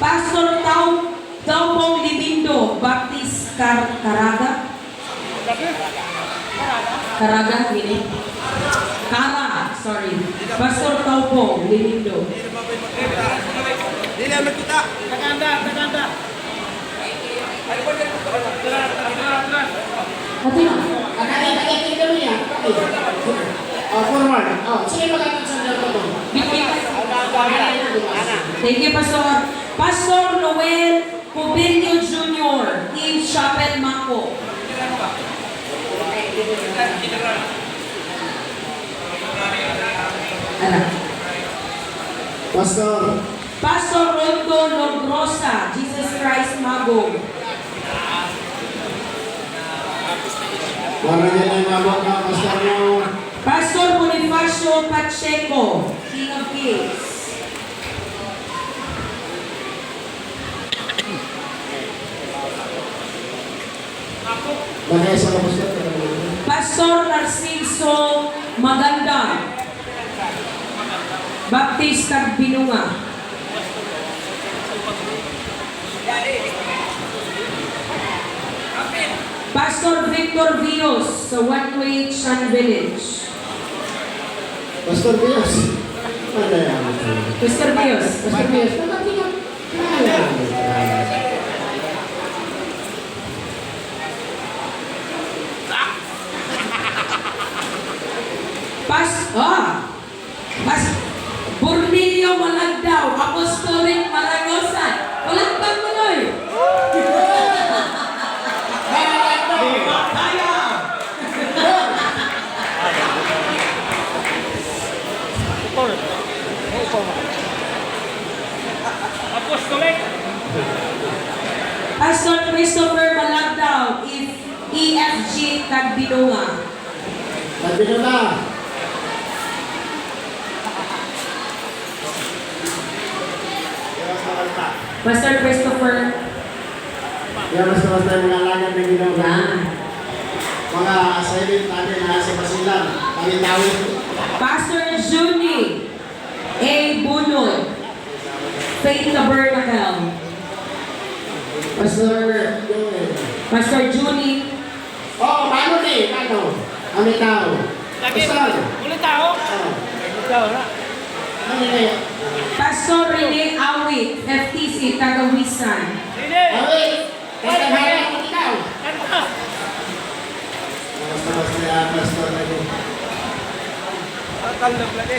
Pastor Taupong Libindo, Baptist Caraga. Caraga, ini. Kara, sorry. Pastor Taupong Libindo. Hindi naman kita. Tagaanda. Hati na. Nakakita kami niya. Forward. Sige magkakansandal ko to. Thank you, Pastor. Pastor Noel Pobilio Jr., Team Chapel Mako. Pastor Rondo Logrosa, Jesus Christ Magog. Pastor Bonifacio Pacheco, King of Kings. Pastor Narciso Maganda, Baptist Tagbinunga. Pastor Victor Vios sa One Way Chan Village. Pastor Bios. Pastor Vios. Bornilio Malagdaw, Apostolic Maragosan. Walang pagmanoy. Apostolic. Pastor Christopher Malagdaw, EFG Tagbinunga. Pastor Christopher. Basta mga alagad na ginawa. Yan. Mga assignment natin na sa Basilan. Pangitawin. Pastor Junie A. Bunoy, Faith Tabernacle. Pastor Junie. Paano ni? Paano? Ang tao. Pastor. Ulit tao. Ano ni? Pastor Rene Awit, FTC Tagawisan. Hindi. Awit. Kaya ang tao. Kanta. Pastor lagi. Kalab lagi.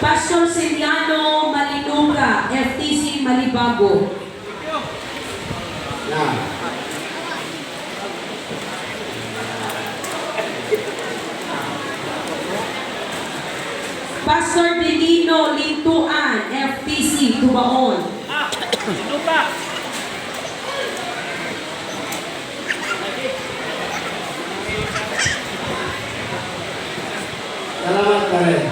Pastor Celiano Malinuga, FTC Malibago. Yan. Pastor Delino Lintuan, FTC Tubaon. Sino pa? Salamat pa rin.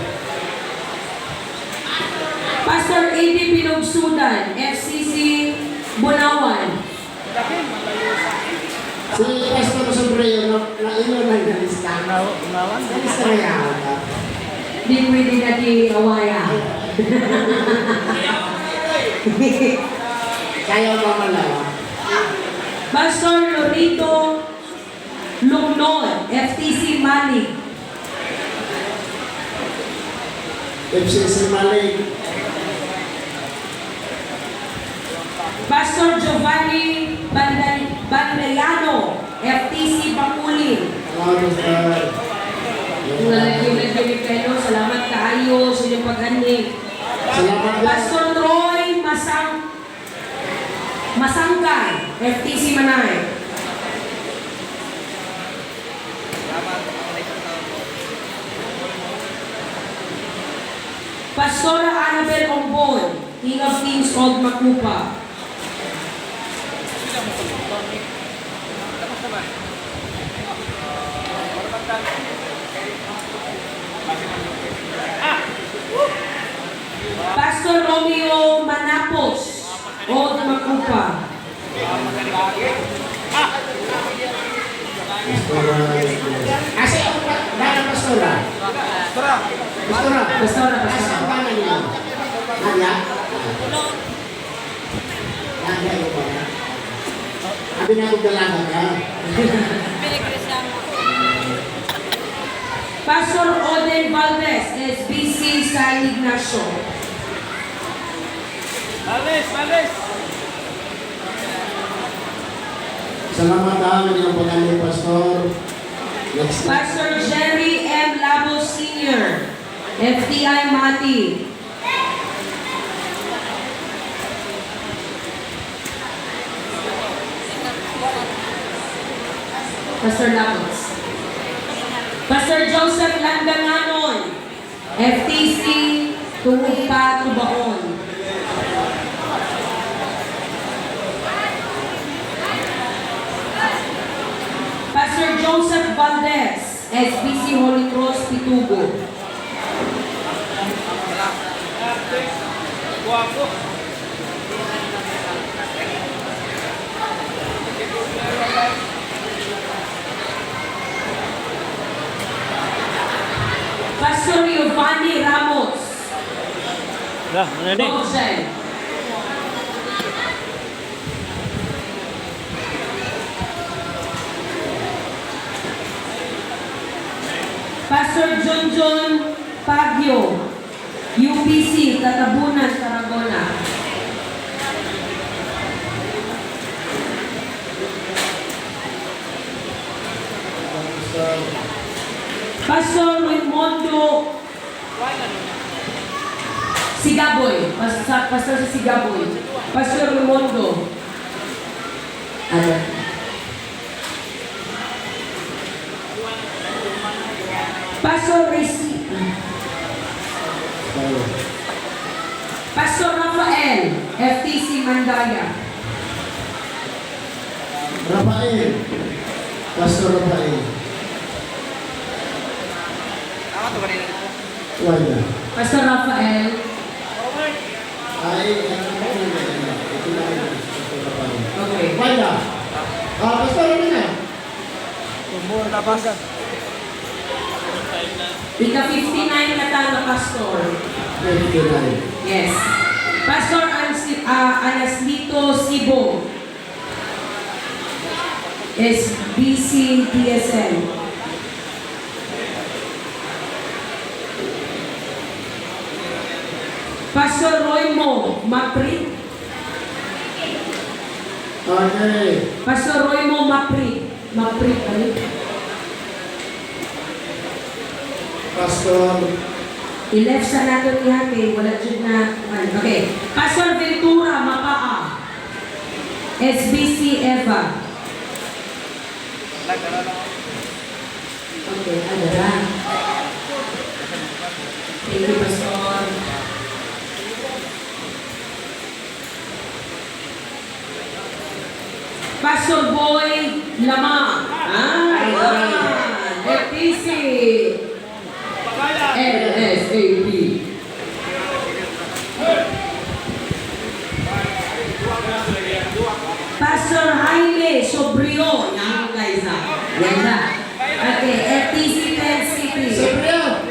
Pastor A.D. Pinogsudan, FCC Bunawan. Si Pastor Sobreo na ino na nalista. Nalista na yan. Di pwede na di awaya. Kaya ba malawa? Pastor Lorito Lugnon, FTC Malig. FCC Malig. Pastor Giovanni Bandayano, FTC Bakulin. Kung nalagyan kayo, salamat kaayo sa inyong pag-anig. Salamat. Pastor Roy Masangkay, FTC Manay. Pastora Annabel Ombon, King of Kings, Old Makupa. Pastor Romeo Manapos, Old Makupa. Kasi ako na pastora. Pastora. Pastora. Asa ang pangalan mo? Anya? Anya ko ba? Sabi na ako dalaga ka. Pastor Oden Valdez, SBC San Ignacio. Malis! Salamat ang inyong pagkali, Pastor. Next. Pastor Jerry M. Labo Sr., FTI Mati. Pastor Labos. Pastor Joseph Langananon, FTC Tupa Tubaon. Pastor Joseph Valdez, SBC Holy Cross Pitugo. Guwapo. Pastor Giovanni Ramos, Dah, mana ni? Bogsen. Pastor John Pagyo, UPC, Tatabunan, Tarragona. Pastor Raimundo Sigaboy, Pastor sa Sigaboy. Pastor Raimundo. Ano? Pastor Risi. Pastor Rafael, FTC Mandaya. Rafael. Pastor Rafael. Wala. Pastor Rafael. Ay, ano ba yun? Ito na yun. Pastor Rafael. Okay. Wala. Pastor, ano na? Tumbuhan ka ba? Ika 59 na tayo, Pastor. 29. Yes. Pastor Anaslito Sibo. SBC TSN. Pastor Roymo Maprit. Okay. Pastor Roymo Maprit. Maprit, ano? Pastor. I-left sa natin ni Hati, wala dyan na. Okay. Pastor Ventura Mapaa. SBC Eva. Okay, ano lang. Thank you, Pastor. Pastor Boy Lamang. FTC. LSAP. Pastor Jaime Sobrio. Yan guys ha. Yan na. Okay, FTC 10 City. Sabriya.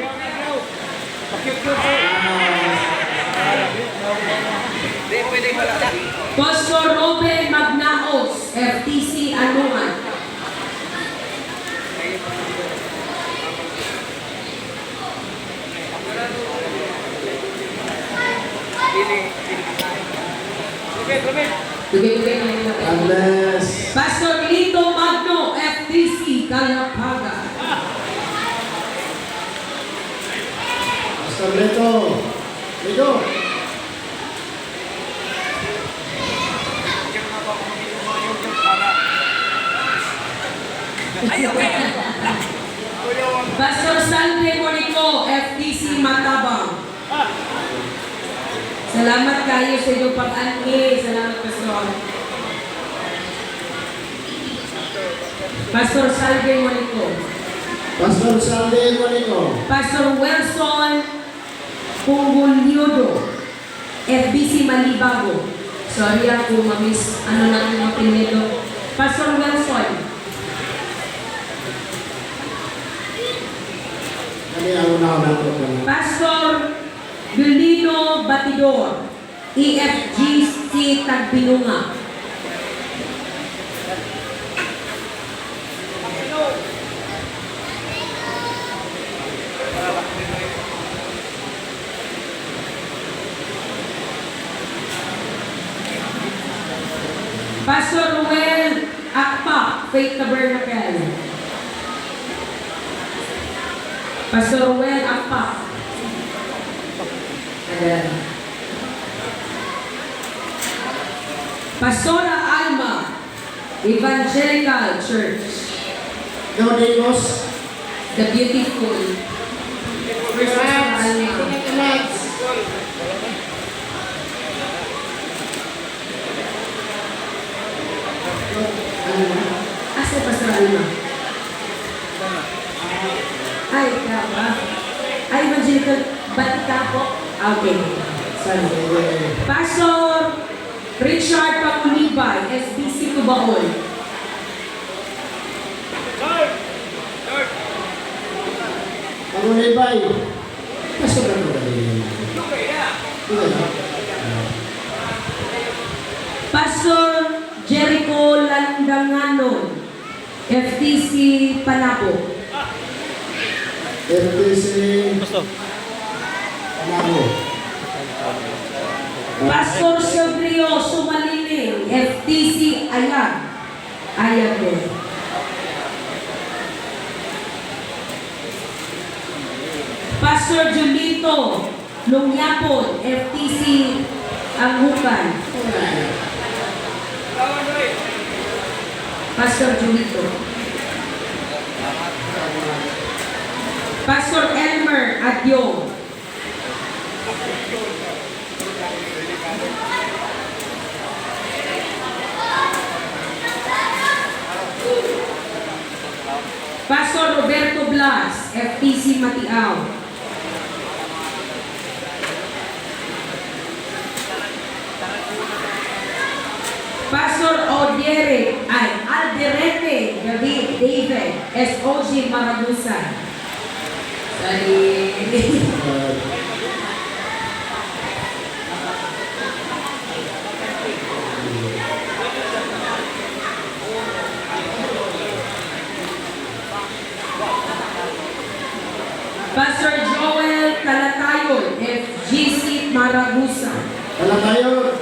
Pastor Robin Magnaos, FTC Anuan. Tugay-tugay na yung natin. Unless. Pastor Lito Magno, FTC Calapaga. Pastor Leto. Leto. Pastor Salve Monico, FTC Matabang. Salamat kayo sa inyong pag-anhi. Salamat, Pastor. Pastor Salve Monico. Pastor Salde Monico. Pastor Wilson Punguliodo, FBC Malibago. Sorry ako, mamiss. Ano natin ang pinito. Pastor Wilson. Kami ang una-una po kami. Pastor Violino Batidor, EFGC Tagbinunga. Pastor Ruel Akpa, Faith Tabernacle. Pastor Ruel Akpa. Ayan. Pastora Alma, Evangelical Church. Dodikos. The Beautiful. Pastora Alma. Asa Pastor Alma? Ay, ikaw ba? Ay, Evangelical Batikapo. Okay. Sorry. Pastor Richard Pangulibay, SBC Tubaon. Pangulibay. Pastor na ba rin? Pastor Jericho Landanganon, FTC Panapo. FTC. Gusto. Panago. Pastor Silvio Sumalining, FTC Ayag. Ayag din. Pastor Julito Lungyapon, FTC Anghukan. Pastor Julito. Pastor Elmer Adyong. Pastor Roberto Blas, FTC Matiaw. Pastor Alderete David, SOG Maragusan. Sorry. Pastor Joel Calatayon, FGC Maragusan. Wala tayo.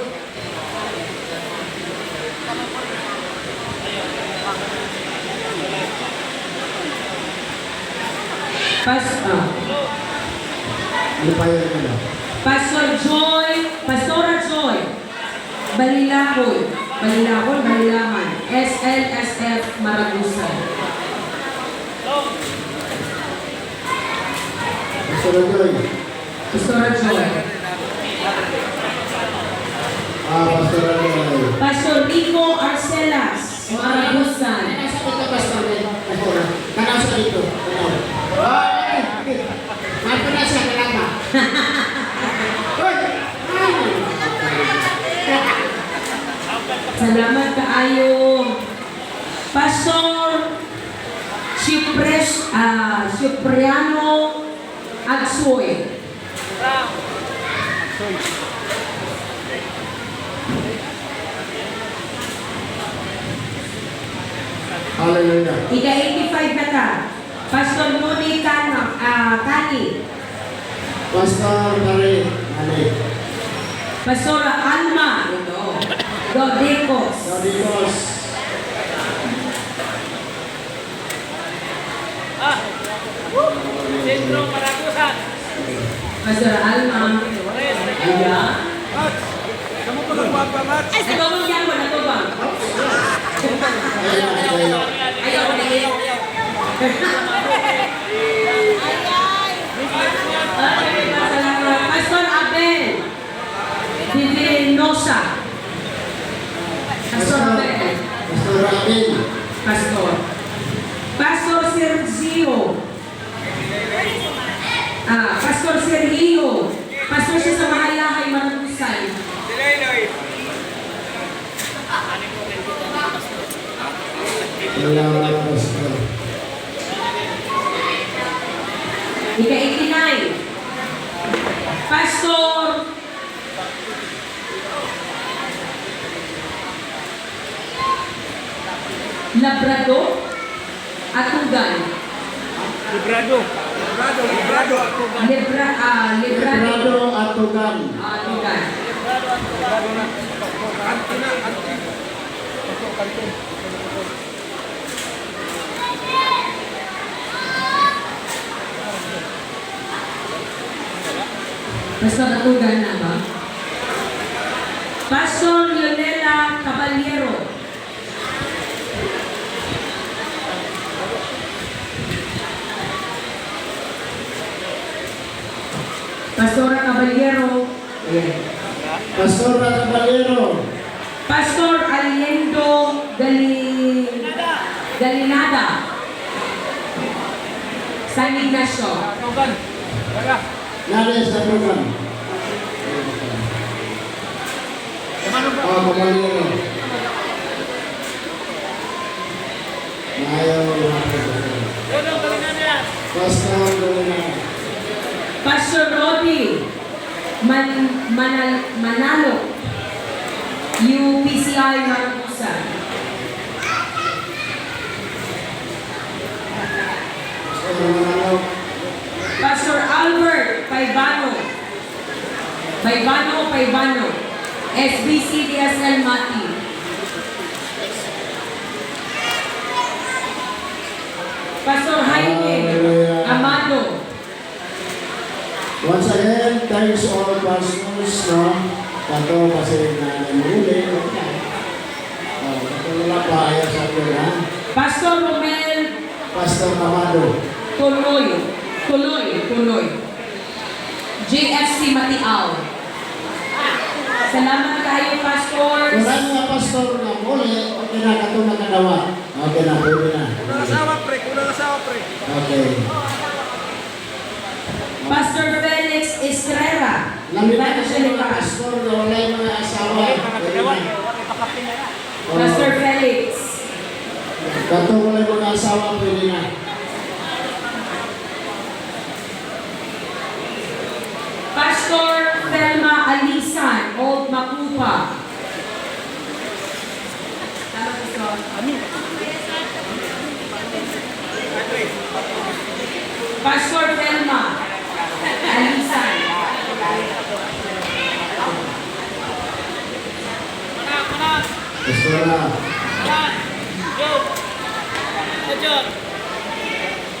Ano pa yun na? Pastora Joy, Balilaman, SLSF Maragusan. Pastor Joy. Pastora Joy. Pastor Joy. Pastor Rico Arcelas, Maragusan. Kanasa dito. Ay! Mapo na siya, kailangan. Salamat kaayo. Pastor Cipriano Agsoy. Hallelujah. Ika 85 na ka. Pastor Moni Kani. Pastor Mare. Ale. Pastora Alma. Ito. Dodecos. Dodikos. Sentro Maragusan. Pastora Alma. Iya. Kamu pa nagwapa, Matt? Ay, sa bawang yan mo na to ba? Ayaw ko na iyo. Pastor Abel Divinosa. Pastor Abel. Pastor Rabin. Pastor. Pastor Sergio. Pastor Sergio. Pastor Labrador, Atugan. Librado. Librado. Librado, Librado at Tugan. Atugan. Antina. Pastor Atugan na ba? Pastor Leonela Caballero. Pastora Caballero. Ayan. Pastor Caballero. Pastor Aliendo Galinada. San Ignacio. Tugan. Wala. Nari sa Tugan. Oh, Caballero. Ayaw. Yun ang galingan nila. Pastor Caballero. Pastor Rodi Manalo. UPCI Maracusa. Pastor Albert Paibano. SBC DSL Mati. Pastor Jaime Amado. Once again, thanks all pastors, no? Kato kasi na namuli. Kato wala pa ayaw sa akin, ha? Pastor Romel Pastor Amado. Tuloy. JFC Matiaw. Salamat kayo, pastors. Kurang nga pastor na muli, okay na kato na kadawa. Okay na, pwede na. Kulang asawa, pre. Okay. Pastor Felix Estrella. Lamita kasi mga Evangelical. pastor na wala yung mga asawa. Pwede na. Oh, Pastor Felix. kato wala yung mga asawa, pwede na. Pastor Thelma Alisan, Old Makupa. Tama, Pastor. Pastor Thelma Alisan. Pastor na.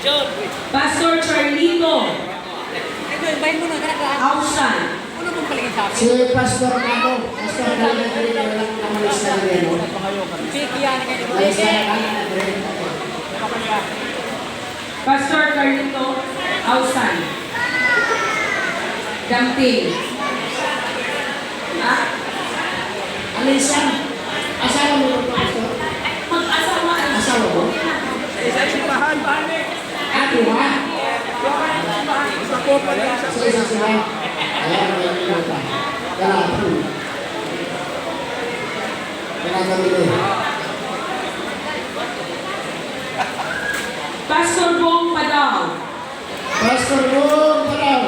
John. Pastor Charlito Bayin mo na, kanaka. Ausan. Ano mong paligid sa akin? Si Pastor Nado. Pastor Nado, walang kamalis na rin. Fake yan, ganyan. Alis na kanan rin. Pastor Carlito Ausan. Damping. Ha? Alisan. Asawa mo yung pastor? Mag-asawa. Asawa mo? Isa simbahan, bahane. Ako ha? Sa kopa lang siya. Sa isa sila. Ayan, may minuta. Kailangan. Kailangan rin. Pastor Bong Padaw. Pastor Ron Paraw.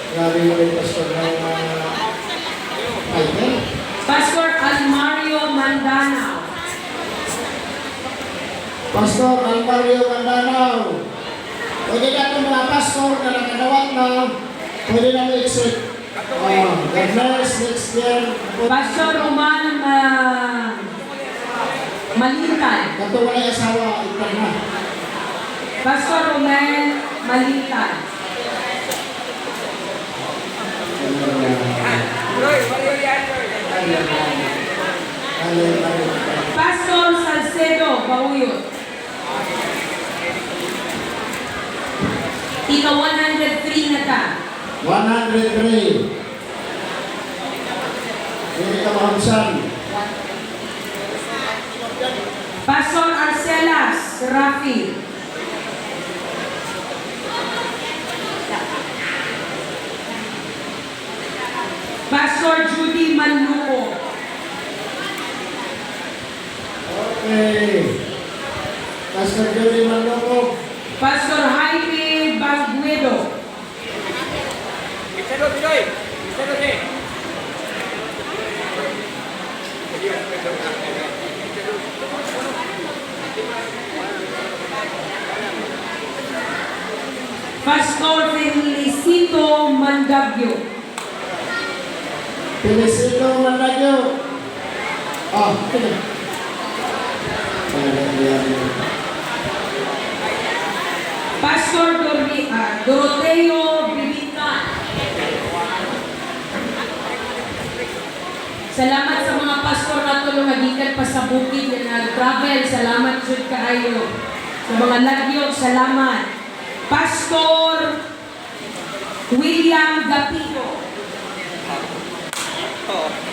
Grabe yung pastor ng Michael. Pastor Almario Mandanao. Pastor Almario Mandanao. Pwede na itong mga pastor na nakadawat na pwede na ma-exit. God bless next year. Pastor Roman Malintan. Kato wala yung asawa, ipan na. Pastor Roman Malintan. Pastor Salcedo Bauyot. Ika 103 na ka. 103. Hindi ka mahamsan. Pastor Arcelas Rafi. Pastor Judy Manluco. Okay. Pastor Joey Manloko. Pastor Jaime Banguedo. Isa doon, Pinoy. Isa doon, eh. Pastor Felicito Mandagyo. Felicito Mandagyo. Oh, okay. Pastor Doroteo Bibita. Salamat sa mga pastor na ito lumagikan pa sa bukid na nag-travel. Salamat jud kaayo. Sa mga lagyo, salamat. Pastor William Gapito.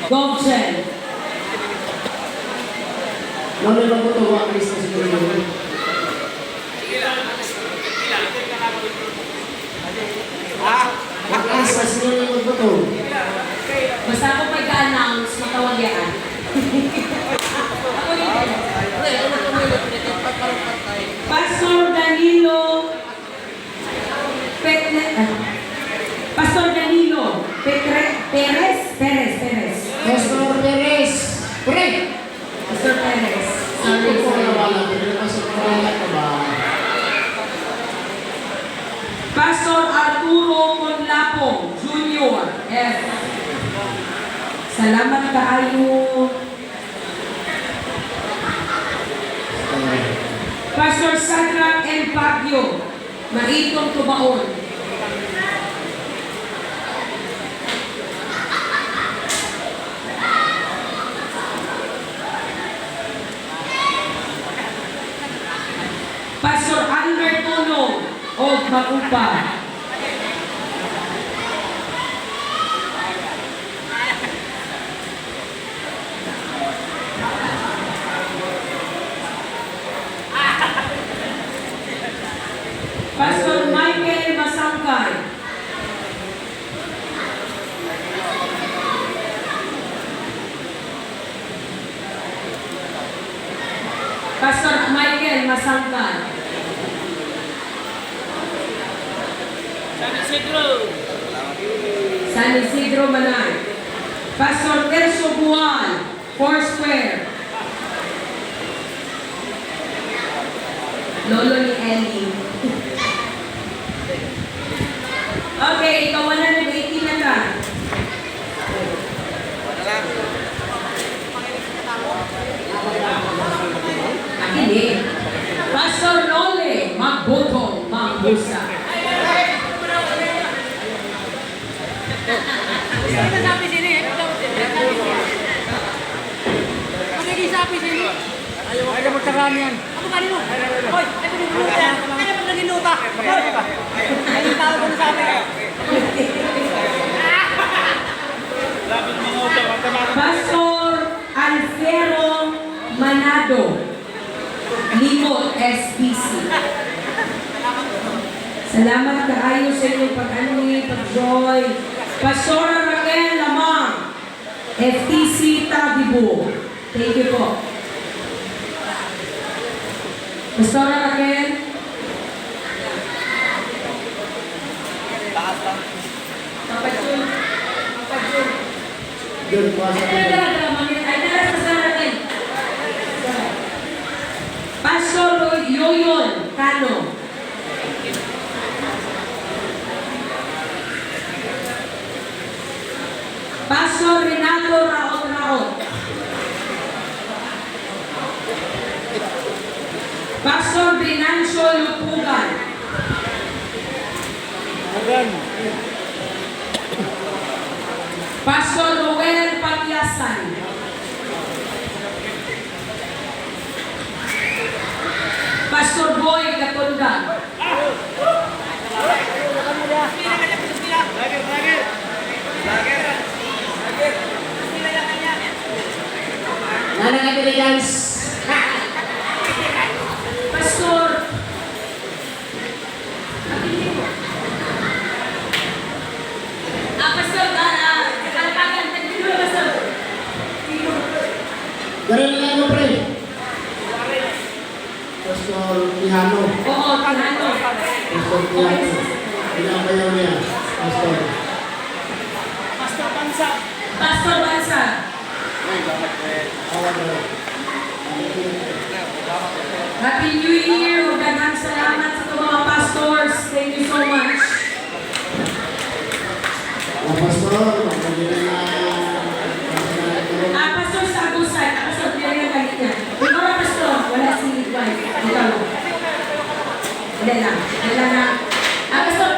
Gobchen. Ano ba po ito? Wak Krista siguro yun. Wak Krista siguro yun po ito. Basta ako pag ka-announce, matawag yan. Pastor Danilo Pastor Danilo Perez. Pastor Perez. Pre! Pastor Perez. Ano po na wala? Hindi na sa pangalan ka ba? Pastor Arturo Conlapo Jr. F. Salamat kaayo. Pastor Sadrach M. Pagyo. Maitong Tubaon. Pastor Albert Tono of Macupa. Pastor Michael Masangkay. Pastor Michael Masangkay. San Isidro Manay. Pastor Tercio Buwan, Foursquare. Lolo ni Ellie. Okay, ikaw 180 na ka. Hindi. Pastor Nole, Magbotong, Mambusa. Ano sabi sini? Sabi sini. Ayaw magkarami yan. Ako kanino? Hoy, ito yung luta yan. Kaya pag naging luta. Hoy, ayun tao ko na sabi. Pastor Alfero Manado, Limot, SBC. Salamat kaayo sa inyong pag-ani, pag-joy. Pastor Raquel Lamang, FTC Tagibo. Thank you po. Pastor Raquel. Kapatid. Doon po sa Pastor Yoyon Cano. Pastor Renato Raot. Pastor Binancio Lupugan. Pastor Roel Paglasan. Pastor Boy Katonda. Nana nga dili guys. Pastor Pastor Kalpagan, tagdilo Pastor. Dari na nga mo pre. Pastor Tihano. Oo, Tanano. Pastor Tihano. Pinabayaw niya. Pastor. Pastor Bansa. Happy New Year! Daghang salamat sa itong mga pastors. Thank you so much. Mga pastor, pwede na Pastor sa Agusan. Pastor, pinari ang kanina. Ikaw na, Pastor. Wala si wife. Ikaw. Wala lang. Wala lang. Pastor.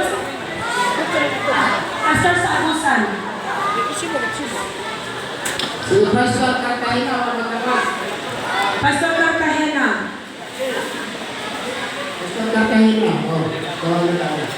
Pastor sa Agusan. si Pastor Cartagena, wala ka ba? Pastor Cartagena. Pastor Cartagena, oh, tawag na tayo.